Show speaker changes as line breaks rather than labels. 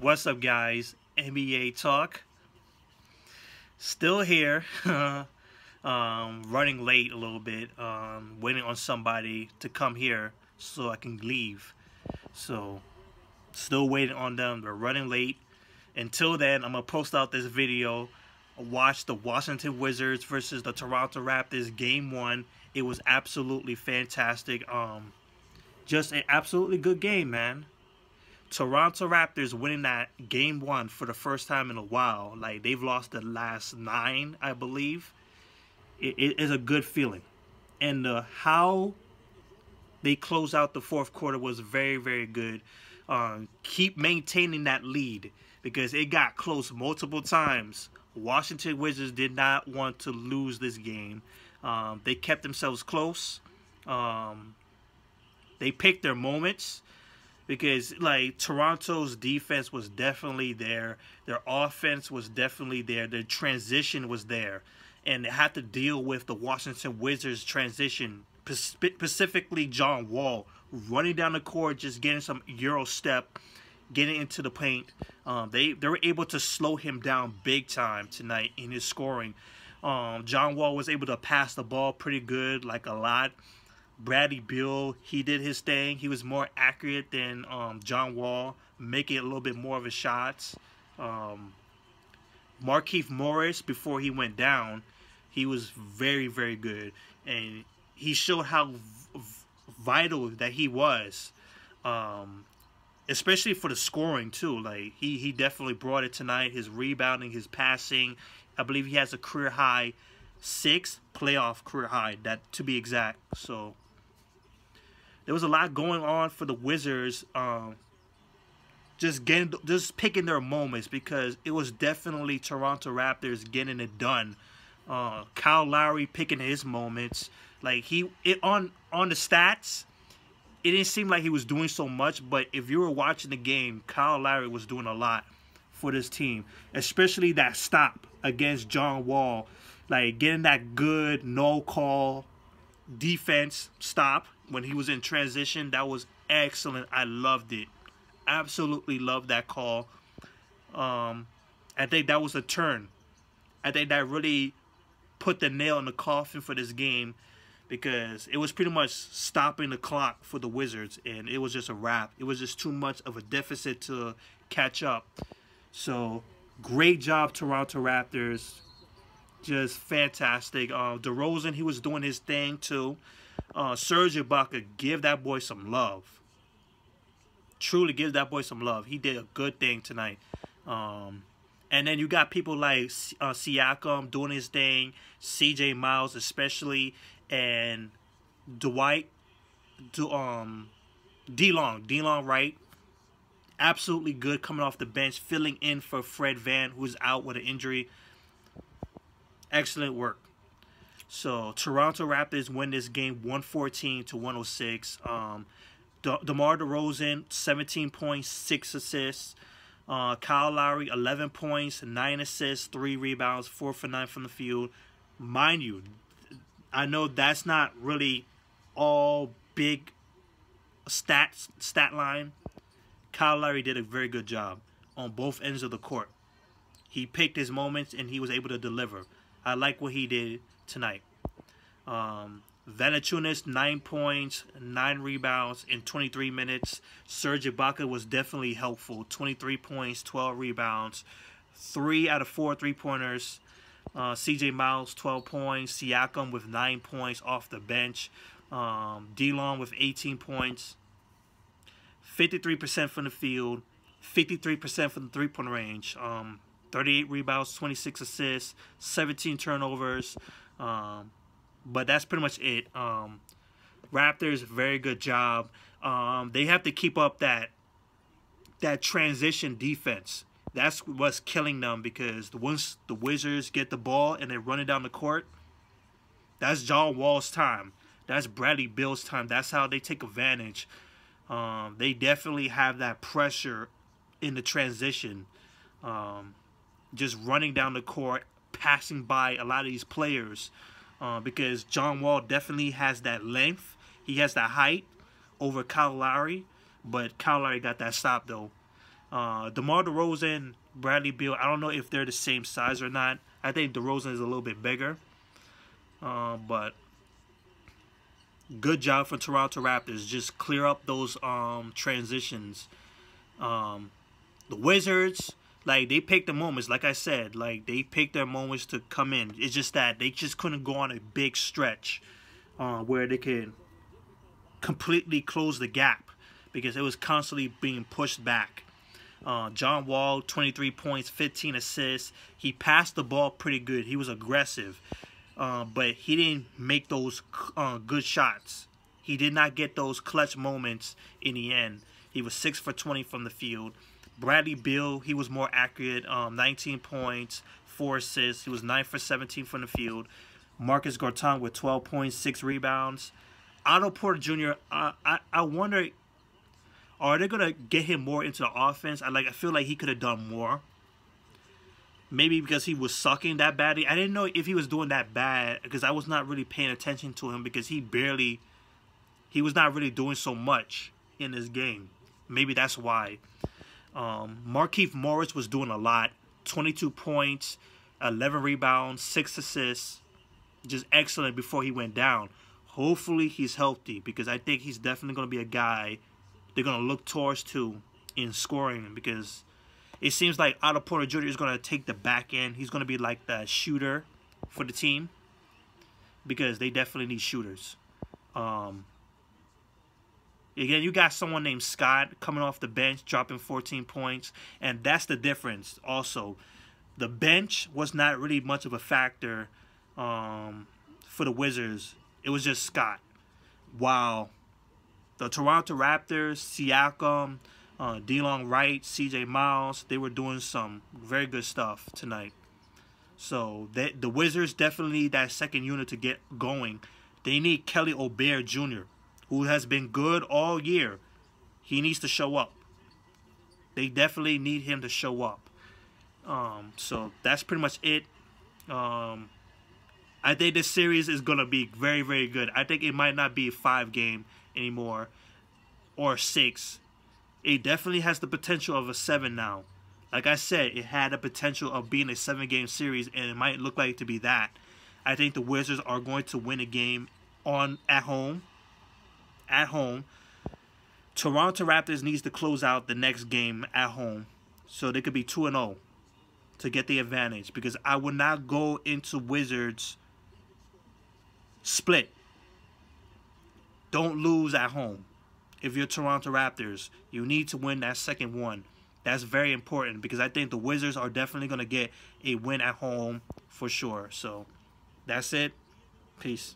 What's up, guys? NBA Talk. Still here. Running late a little bit. Waiting on somebody to come here so I can leave. So, still waiting on them. They're running late. Until then, I'm going to post out this video. Watch the Washington Wizards versus the Toronto Raptors Game 1. It was absolutely fantastic. Just an absolutely good game, man. Toronto Raptors winning that Game 1 for the first time in a while. Like, they've lost the last 9, I believe. It is a good feeling. And how they closed out the fourth quarter was very, very good. Keep maintaining that lead because it got close multiple times. Washington Wizards did not want to lose this game. They kept themselves close. They picked their moments. Because, like, Toronto's defense was definitely there. Their offense was definitely there. Their transition was there. And they had to deal with the Washington Wizards transition. Specifically, John Wall running down the court, just getting some Euro step, getting into the paint. They were able to slow him down big time tonight in his scoring. John Wall was able to pass the ball pretty good, like a lot. Bradley Beal, he did his thing. He was more accurate than John Wall, making a little bit more of his shots. Markieff Morris, before he went down, he was very, very good. And he showed how vital that he was, especially for the scoring, too. Like, he definitely brought it tonight. His rebounding, his passing. I believe he has a career-high 6 playoff career high, that to be exact. So there was a lot going on for the Wizards, just picking their moments, because it was definitely Toronto Raptors getting it done. Kyle Lowry picking his moments. Like, on the stats, it didn't seem like he was doing so much, but if you were watching the game, Kyle Lowry was doing a lot for this team, especially that stop against John Wall. Like, getting that good no-call defense stop when he was in transition, that was excellent. I loved it. Absolutely loved that call. I think that was a turn. I think that really put the nail in the coffin for this game, because it was pretty much stopping the clock for the Wizards, and it was just a wrap. It was just too much of a deficit to catch up. So, great job, Toronto Raptors. Just fantastic. DeRozan, he was doing his thing too. Serge Ibaka, give that boy some love. Truly give that boy some love. He did a good thing tonight. And then you got people like Siakam doing his thing. CJ Miles especially. And Delon Wright. Absolutely good coming off the bench. Filling in for Fred Van, who's out with an injury. Excellent work. So, Toronto Raptors win this game 114-106. DeMar DeRozan, 17 points, 6 assists. Kyle Lowry, 11 points, 9 assists, 3 rebounds, 4 for 9 from the field. Mind you, I know that's not really all big stat line. Kyle Lowry did a very good job on both ends of the court. He picked his moments, and he was able to deliver. I like what he did tonight. Valanciunas, 9 points, 9 rebounds in 23 minutes. Serge Ibaka was definitely helpful. 23 points, 12 rebounds, 3 out of 4 three-pointers. CJ Miles, 12 points. Siakam with 9 points off the bench. Delon with 18 points. 53% from the field. 53% from the three-point range. 38 rebounds, 26 assists, 17 turnovers. But that's pretty much it. Raptors, very good job. They have to keep up that transition defense. That's what's killing them, because once the Wizards get the ball and they're running down the court, that's John Wall's time. That's Bradley Beal's time. That's how they take advantage. They definitely have that pressure in the transition. Just running down the court, passing by a lot of these players, because John Wall definitely has that length. He has that height over Kyle Lowry, but Kyle Lowry got that stop, though. DeMar DeRozan, Bradley Beal, I don't know if they're the same size or not. I think DeRozan is a little bit bigger. But good job for Toronto Raptors. Just clear up those transitions. The Wizards, like, they picked the moments. Like I said, like, they picked their moments to come in. It's just that they just couldn't go on a big stretch where they could completely close the gap because it was constantly being pushed back. John Wall, 23 points, 15 assists. He passed the ball pretty good. He was aggressive. But he didn't make those good shots. He did not get those clutch moments in the end. He was 6 for 20 from the field. Bradley Beal, he was more accurate. 19 points, 4 assists. He was 9 for 17 from the field. Marcus Gortat with 12 points, 6 rebounds. Otto Porter Jr., I wonder, are they going to get him more into the offense? I feel like he could have done more. Maybe because he was sucking that badly. I didn't know if he was doing that bad because I was not really paying attention to him because he was not really doing so much in this game. Maybe that's why. Markieff Morris was doing a lot. 22 points, 11 rebounds, 6 assists. Just excellent before he went down. Hopefully he's healthy because I think he's definitely going to be a guy they're going to look towards to in scoring because it seems like Otto Porter Jr. is going to take the back end. He's going to be like the shooter for the team because they definitely need shooters. Again, you got someone named Scott coming off the bench, dropping 14 points, and that's the difference also. The bench was not really much of a factor for the Wizards. It was just Scott. Wow. The Toronto Raptors, Siakam, Delon Wright, CJ Miles, they were doing some very good stuff tonight. So the Wizards definitely need that second unit to get going. They need Kelly Oubre Jr., who has been good all year. He needs to show up. They definitely need him to show up. So that's pretty much it. I think this series is going to be very, very good. I think it might not be a 5-game anymore or 6. It definitely has the potential of a 7 now. Like I said, it had the potential of being a 7-game series, and it might look like it to be that. I think the Wizards are going to win a game at home. At home. Toronto Raptors needs to close out the next game at home so they could be 2-0 to get the advantage, because I would not go into Wizards split. Don't lose at home. If you're Toronto Raptors, you need to win that second one. That's very important because I think the Wizards are definitely going to get a win at home for sure. So that's it. Peace.